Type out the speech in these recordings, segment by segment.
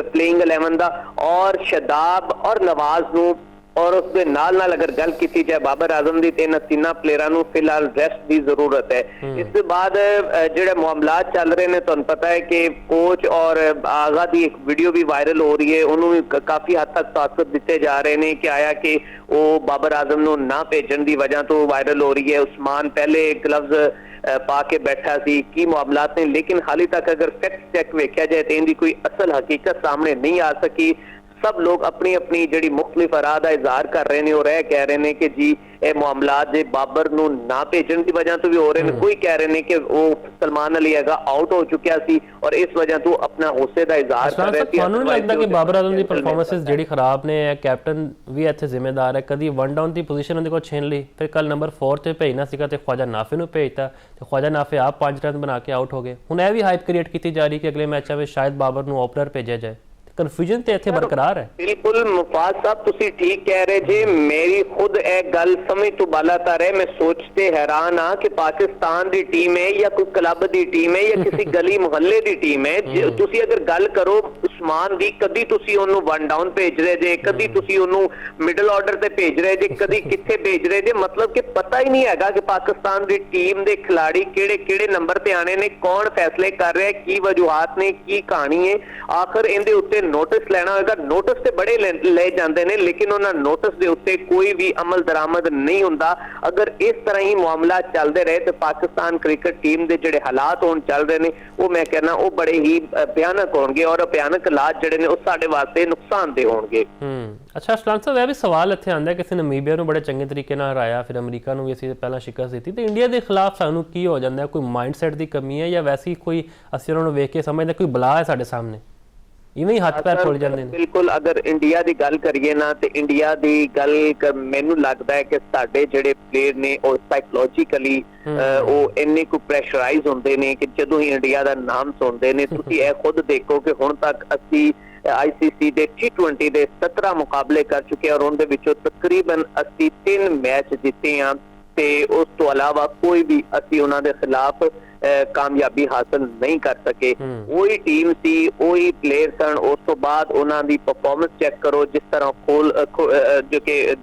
Playing 11 का, और शदाब और नवाज नूं और उसके नाल नाल अगर गल की जाए बाबर आजम की, तो तीनों प्लेयरों को फिलहाल रेस्ट की जरूरत है। इसके बाद जो मामला चल रहे हैं, तुहानूं पता है कि कोच और आगा की एक वीडियो भी वायरल हो रही है, उन्होंने काफी हद तक ताकत दिते जा रहे हैं कि आया कि वो बाबर आजम को ना भेजने की वजह तो वायरल हो रही है। उस्मान पहले ग्लव्स पा के बैठा सी, की मामलात ने, लेकिन हाली तक अगर फैक्ट चेक वेख्या जाए तो इनकी कोई असल हकीकत सामने नहीं आ सकी। सब लोग अपनी अपनी जी मुख्तलिफ आराह का इजहार कर रहे हैं और यह कह रहे हैं कि जी ये मामलात जो बाबर नूं ना भेजने की वजह तो भी हो रहे हैं। कोई कह रहे हैं कि वो सलमान अली हैगा आउट हो चुका सी और इस वजह तो अपना गुस्से का इजहार कर रहे थे। ਤੁਹਾਨੂੰ ਨਹੀਂ ਲੱਗਦਾ ਕਿ ਬਾਬਰ ਆਜ਼ਮ ਦੀ ਪਰਫਾਰਮੈਂਸਿਸ ਜਿਹੜੀ ਖਰਾਬ ਨੇ, ਕੈਪਟਨ ਵੀ ਇੱਥੇ ਜ਼ਿੰਮੇਦਾਰ ਹੈ? ਕਦੀ ਵਨ ਡਾਊਨ ਦੀ ਪੋਜੀਸ਼ਨ ਉਹਦੇ ਕੋਲ ਛੀਨ ਲਈ, ਫਿਰ ਕੱਲ ਨੰਬਰ 4 ਤੇ ਭੇਜਣਾ ਸੀਗਾ ਤੇ ख्वाजा नाफे ਨੂੰ ਭੇਜਤਾ ਤੇ ख्वाजा नाफे ਆਪ 5 ਰਨ ਬਣਾ ਕੇ ਆਊਟ ਹੋ ਗਏ। ਹੁਣ ਇਹ ਵੀ ਹਾਈਪ ਕ੍ਰੀਏਟ ਕੀਤੀ ਜਾ ਰਹੀ ਕਿ ਅਗਲੇ ਮੈਚਾਂ ਵਿੱਚ ਸ਼ਾਇਦ ਬਾਬਰ ਨੂੰ ਓਪਨਰ ਭੇਜਿਆ ਜਾਏ। कन्फ्यूजन तो इत्थे बरकरार है। बिल्कुल मुफाज साहब तुसी ठीक कह रहे थे, मेरी खुद एक गल समझ तो बालातर है। मैं सोचते हैरान हाँ कि पाकिस्तान की टीम है या कोई क्लब की टीम है या किसी गली मुहल्ले की टीम है। तुसी अगर गल करो उस्मान दी, कदी तुसी ओनू वन डाउन भेज रहे जे, कदी तुसी ओनू मिडल ऑर्डर ते भेज रहे जे, कदी किथे भेज रहे जे। मतलब कि पता ही नहीं हैगा कि पाकिस्तान की टीम के खिलाड़ी केड़े केड़े नंबर ते आने ने, कौन फैसले कर रहा है, की वजूहात ने, की कहानी है। आखिर इहदे उत्ते नोटिस लेना होगा। नोटिस ते बड़े ले जाते हैं लेकिन उन्होंने नोटिस के उत्ते कोई भी अमल दरामद नहीं होता। अगर इस तरह ही मामला चलते रहे तो पाकिस्तान क्रिकेट टीम के जोड़े हालात होने चल रहे हैं वो मैं कहना वो बड़े ही भयानक होंगे और भयानक हालात जोड़े ने साडे वास्ते नुकसानदेह होंगे। अच्छा अरसलान साहब, यह भी सवाल इत्थे आंदा है, किसी नमीबिया नूं बड़े चंगे तरीके नाल हराया, फिर अमरीका नूं भी असीं पहलां शिकस्त दित्ती, तो इंडिया के खिलाफ सानूं की हो जांदा है? कोई माइंडसैट की कमी है या वैसी कोई असीं उन्हां नूं वेख के समझदे कोई बला है साडे सामने? इवें हाथ पैर खुल जाते हैं। बिल्कुल अगर इंडिया की गल करिए ना तो इंडिया की गल मैनू लगता है कि साडे जिहड़े प्लेयर ने और साइकोलॉजिकली वो इन्ने को प्रेशराइज होंदे ने कि जदों ही इंडिया का नाम सुनते हैं। तुसीं ये खुद देखो कि हुण तक असीं ICC के T20 के 17 मुकाबले कर चुके हैं और उनके विचों तकरीबन असीं 3 मैच जीते हैं ते उस तो अलावा कोई भी असीं उन्हां दे खिलाफ कामयाबी हासिल नहीं कर सके। वही टीम सी, वही प्लेयर सन। उस तो बाद उन्हां दी परफॉर्मेंस चेक करो जिस तरह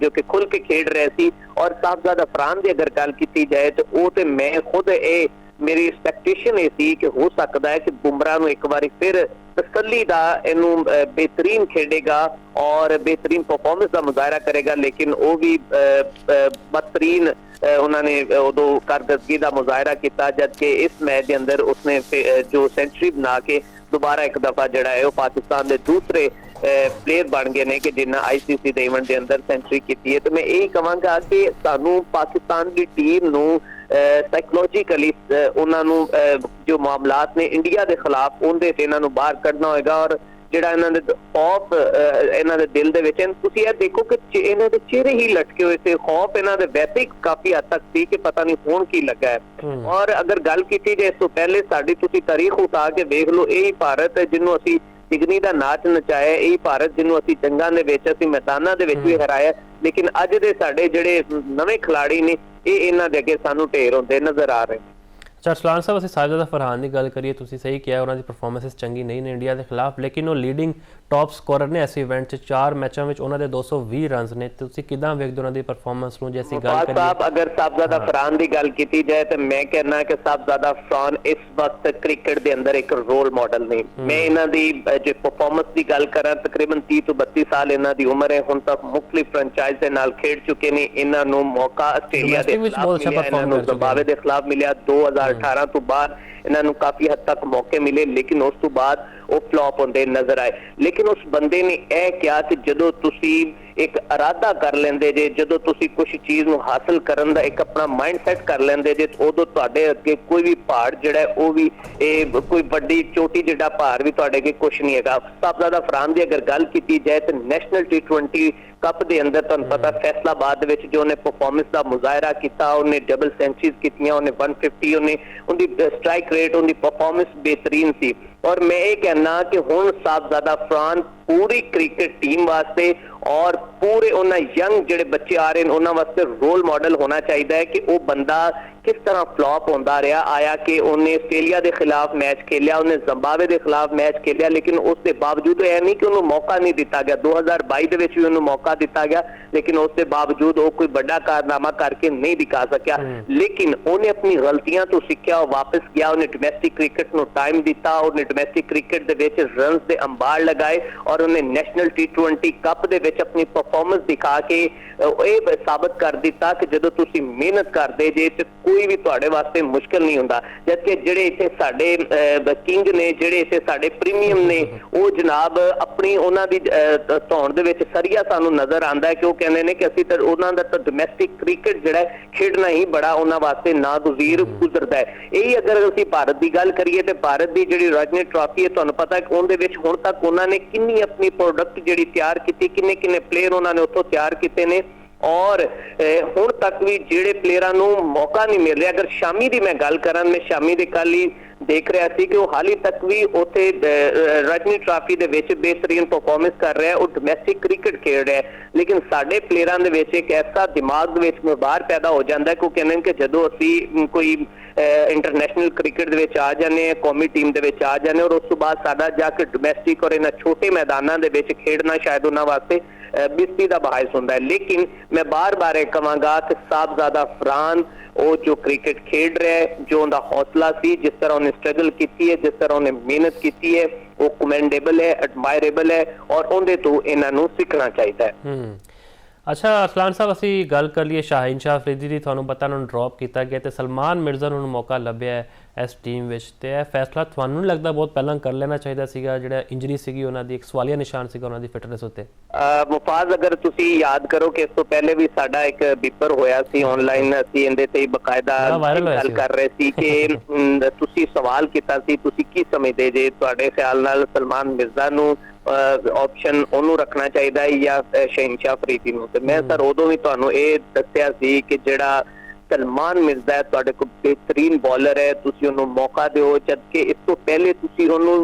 जो कि खुल के खेड रहे सी। और साहबजादा फरहान की अगर गल की जाए तो वो तो मैं खुद मेरी एक्सपेक्टेशन ये सी कि हो सकता है कि बुमराह नूं एक बार फिर तसल्ली दा इनू बेहतरीन खेडेगा और बेहतरीन परफॉर्मेंस का मुजाहरा करेगा, लेकिन वो भी बदतरीन उन्होंने उदों कारकर्दगी का मुजाहरा किया, जबकि इस मैच के अंदर उसने जो सेंचुरी बना के दोबारा एक दफा जड़ा है वो पाकिस्तान के दूसरे प्लेयर बन गए ने कि जिन्हें ICC के इवेंट के अंदर सेंचुरी की है। तो मैं यही कहूँगा कि सानू पाकिस्तान की टीम नू साइकोलॉजिकली उन्होंने जो मामलात ने इंडिया के खिलाफ उनके इन्हों बाहर कढ़ना होगा और जिहड़ा इन्हां दे खौफ इन्हां दे दिल दे विच तुसीं ये देखो कि इन्हां दे चेहरे ही लटके हुए थे। खौफ इन्हां दे वैसे ही काफी हद तक सी कि पता नहीं हुण की लगा है। और अगर गल की जाए इस तो पहले साडी तुसीं तारीख उठा के देख लो, यही भारत जिन्हों असीं सिगनी का नाच नचाया, यही भारत जिन्हों असीं जंगां दे विच असीं मैदानां दे विच भी हराया, लेकिन अज दे साडे जिहड़े नवे खिलाड़ी ने ये इन्हां दे अगे सानूं ढेर होंदे नजर आ रहे हैं। अच्छा अरसलान साहब, असीं साहिबजादा फरहान की गल करिए, तुसीं सही किया उन्होंने परफॉर्मेंसिस चंगी नहीं ने इंडिया के खिलाफ, लेकिन वो लीडिंग टॉप स्कोरर ने इस इवेंट 4 मैचों में उन्होंने 220 रन ने। तुसीं किदां वेखदे उन्हां दी परफॉर्मेंस नूं? जैसी गल करिए साहब अगर साहिबजादा फरहान की गल की जाए तो मैं कहना कि साहिबजादा फरहान इस वक्त क्रिकेट के अंदर एक रोल मॉडल ने। मैं इन्हां दी जो परफॉर्मेंस की गल करा, तकरीबन 30 तो 32 साल इन्हां दी उम्र है, हुण तक मुख्तलिफ फ्रेंचाइज दे नाल खेड चुके ने। इन्हां नूं मौका आस्ट्रेलिया दे खिलाफ मिलिया, इन्हां नूं जिम्बाब्वे दे खिलाफ मिलिया, 2018 तो बाद इन्होंने काफी हद तक मौके मिले, लेकिन उस तो बाद वो फ्लॉप होंदे नजर आए। लेकिन उस बंदे ने यह किया कि जदों तुसी एक इरादा कर लेंदे जे, जदों तुसी कुछ चीज नूं हासिल करन दा एक अपना माइंड सैट कर लेंदे जे, उदों तुहाडे अगे कोई भी पहाड़ जिहड़ा है वो भी कोई वड्डी चोटी जिहड़ा पहाड़ भी तुहाडे अगे कुछ नहीं हैगा। साहिबजादा फरहान की अगर गल की जाए तो नेशनल T20 कप के अंदर तुहानूं पता फैसलाबाद विच जो उन्हें परफॉर्मेंस का मुजाहरा किया, उन्हें डबल सेंचुरीज कीतियां, उन्हें 150, उन्हें स्ट्राइक रेट, उनकी परफॉर्मेंस बेहतरीन सी। और मैं ये कहना कि हुण साहिबजादा फरहान पूरी क्रिकेट टीम वास्ते और पूरे उन्हें यंग जिहड़े बच्चे आ रहे हैं उन्होंने वास्ते रोल मॉडल होना चाहिए है कि वो बंदा किस तरह फ्लॉप होता रहा। आया कि उन्हें आस्ट्रेलिया के खिलाफ मैच खेलिया, उन्हें जिम्बाब्वे के खिलाफ मैच खेलिया, लेकिन उसके बावजूद यह नहीं कि उन्होंने मौका नहीं दिता गया। 2022 के भी उन्होंने मौका दिता गया, लेकिन उसके बावजूद वो कोई बड़ा कारनामा करके नहीं दिखा सकिया। लेकिन उन्हें अपनी गलतियां तो सीखा, वापस गया, उन्हें डोमैस्टिक क्रिकेट को टाइम दिता, उन्हें डोमैस्टिक क्रिकेट के रन के अंबार लगाए और उन्हें नैशनल T20 कप के अपनी परफॉर्मेंस दिखा के यह साबित कर दिता कि जो तुसी मेहनत करते जे तो कोई भी तुहाडे वास्ते मुश्किल नहीं होंदा। जबकि जिहड़े इत्थे साडे किंग ने, जिहड़े इत्थे साडे प्रीमियम ने, वो जनाब अपनी उन्हां दी धौण दे विच सरिया सानू नजर आंदा है कि वो कहंदे ने कि असीं तां उन्हां दा तां डोमैस्टिक क्रिकेट जिहड़ा खेडना ही बड़ा उन्हां वास्ते नागुज़ीर गुजरदा है। यही अगर असीं भारत की गल करिए तो भारत की जिहड़ी रणजी ट्रॉफी है, तुहानूं पता है कि उहदे विच हुण तक उन्होंने किन्नी अपनी प्रोडक्ट जिहड़ी तैयार की, किन्ने किन्ने प्लेयर उन्होंने उत्थों तैयार किए ने और हुण तक भी जिहड़े प्लेयरां नूं मौका नहीं मिल रहा। अगर शामी की मैं गल करां, मैं शामी दे कल ही देख रहा थी कि वो हाल ही तक भी उत्थे रणजी ट्रॉफी दे विच बेहतरीन परफॉर्मेंस कर रहा है, वो डोमैस्टिक क्रिकेट खेल रहा है। लेकिन साडे प्लेयरां दे विच एक ऐसा दिमाग दे विच बाहर पैदा हो जाता है कि कहने कि जदों असीं कोई इंटरनेशनल क्रिकेट दे विच आ जाने, कौमी टीम दे विच आ जाने और उस तो बाद साडा जाके डोमैस्टिक और इन्हां छोटे मैदानां दे विच खेडना शायद उन्हां वास्ते बिस्ती का बायस होता है। लेकिन मैं बार बार कहवांगा कि साहबजादा फरहान वो जो क्रिकेट खेड रहा है, जो उनका हौसला सी, जिस तरह उन्हें स्ट्रगल की है, जिस तरह उन्हें मेहनत की है, वो कमेंडेबल है, एडमायरेबल है और उनके तो इन्हों सीखना चाहिए है। अच्छा अरसलान साहब, असी गल कर लीए शाहीन शाह अफरीदी की। तुहानूं पता उन्होंने ड्रॉप किया गया तो सलमान मिर्जा नूं मौका लभ्या है इस टीम विच, ते यह फैसला तुहानूं नहीं लगता बहुत पहला कर लेना चाहिए सीगा? जिहड़ा इंजरी सीगी उन्हां दी, एक सवालिया निशान सीगा उन्हां दी फिटनेस उत्ते। मुफाज, अगर तुसी याद करो कि इस तो पहले भी साडा एक बीपर होया सी ऑनलाइन, असीं इहदे ते बकायदा गल कर रहे सी कि तुसी सवाल कीता सी, तुसी की समझदे जे तुहाडे ख्याल नाल सलमान मिर्जा नूं ऑप्शन ਉਹਨੂੰ ਰੱਖਣਾ ਚਾਹੀਦਾ ਹੈ ਜਾਂ ਸ਼ਹਿਨशाह ਅਫਰੀਦੀ ਨੂੰ? ਤੇ ਮੈਂ ਸਰ ਉਦੋਂ ਵੀ ਤੁਹਾਨੂੰ ਇਹ ਦੱਸਿਆ ਸੀ ਕਿ ਜਿਹੜਾ सलमान मिर्जा है ਤੁਹਾਡੇ ਕੋਲ बेहतरीन बॉलर है, ਤੁਸੀਂ ਉਹਨੂੰ मौका ਦਿਓ, जबकि इस तो पहले ਤੁਸੀਂ ਉਹਨੂੰ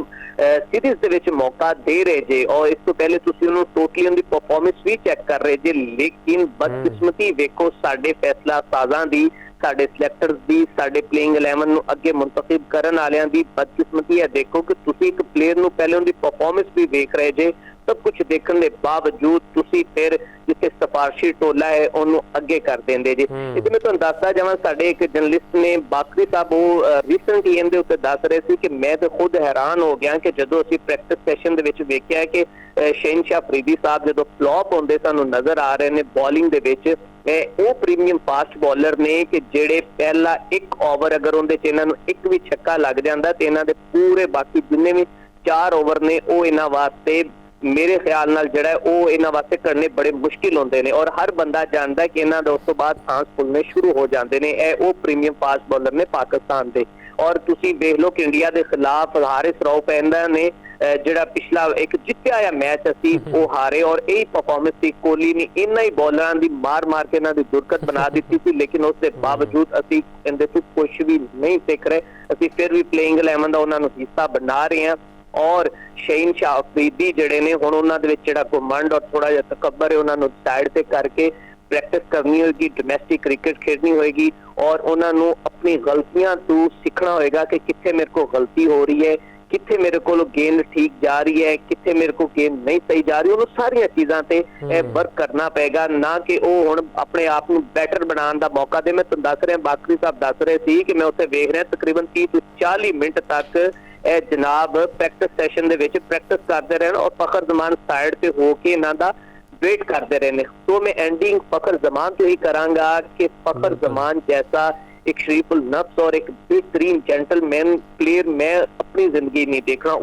सीरीज ਦੇ ਵਿੱਚ मौका दे रहे जे और इस तो पहले ਤੁਸੀਂ ਉਹਨੂੰ टोटली ਉਹਦੀ परफॉर्मेंस भी चेक कर रहे जे। लेकिन बदकिस्मती वेखो साडे फैसला साजां दी, साडे सिलेक्टर्स दी, साडे प्लेइंग 11 ਨੂੰ ਅੱਗੇ ਮੁੰਤਖਬ ਕਰਨ ਵਾਲਿਆਂ ਦੀ बदकिस्मती है। देखो कि ਤੁਸੀਂ ਇੱਕ प्लेयर ਨੂੰ ਪਹਿਲੇ ਉਹਦੀ परफॉर्मेंस भी वेख रहे जे, सब कुछ देखने के बावजूद तुसी फिर जिथे सिफारशी टोला है उन्होंने अगे कर देंगे जी। इसे मैं तुहानूं दसदा जावां, साडे एक जर्नलिस्ट ने बाकरी साहब वो रीसेंटली इहदे उत्ते दस रहे थे कि मैं तो खुद हैरान हो गया कि जदों असीं प्रैक्टिस सैशन दे विच वेखिया कि शहनशाह अफरीदी साहब जदों फ्लॉप होंदे सानूं नज़र आ रहे ने बॉलिंग दे विच, वो प्रीमियम फास्ट बॉलर ने कि जिहड़े पहला एक ओवर अगर उहदे च इन्हां नूं एक भी छक्का लग जांदा ते इन्हां दे पूरे बाकी जिन्ने भी 4 ओवर ने वो इन्हां वास्ते मेरे ख्याल नाल जिहड़ा वो इन्हां वास्ते करने बड़े मुश्किल होंदे ने और हर बंदा जानदा कि इन्हां दे उस तो बाद सांस फुलने शुरू हो जाते हैं। वो प्रीमियम फास्ट बॉलर ने पाकिस्तान दे। और तुसी देख लो कि इंडिया के खिलाफ हारिस रऊफ ने जिहड़ा पिछला एक जित्या होया मैच असी वो हारे और यही परफॉर्मेंस थी। कोहली ने इन्हां ही बॉलरां दी मार मार के इन्हां दी दुरकत बना दी थी, लेकिन उसके बावजूद असी इहदे तो कुछ भी नहीं सीख रहे। असी फिर भी प्लेइंग 11 दा उन्हां नूं हिस्सा बना रहे हैं और शहनशाह अफरीदी जिहड़े ने हुण उन्हां दे विच जिहड़ा घुमंड और थोड़ा जिहा तकब्बर है उन्हां नूं साइड ते करके प्रैक्टिस करनी होगी, डोमैस्टिक क्रिकेट खेडनी होगी और उन्हां नूं अपनी गलतियां तो सीखना होएगा कि कित्थे मेरे को गलती हो रही है, कित्थे मेरे को गेंद ठीक जा रही है, कित्थे मेरे को गेंद नहीं सही जा रही। उन्होंने सारिया चीज़ों ते वर्क करना पेगा, ना कि वो हुण अपने आप को बैटर बनाने का मौका दे। मैं तुहानूं दस रहा, बाकरी साहब दस रहे थे कि मैं उत्थे वेख रहा तकरीबन 30 तो 40 मिनट तक जनाब प्रैक्टिस सैशन दे विच प्रैक्टिस करते रहे और फखर जमान साइड से होके इन्हां दा वेट करते रहे। तो मैं एंडिंग फखर जमान तो ही करांगा कि फखर जमान जैसा एक शरीफुल नफ्स और एक बेहतरीन जेंटलमैन प्लेयर मैं अपनी जिंदगी नहीं देख रहा।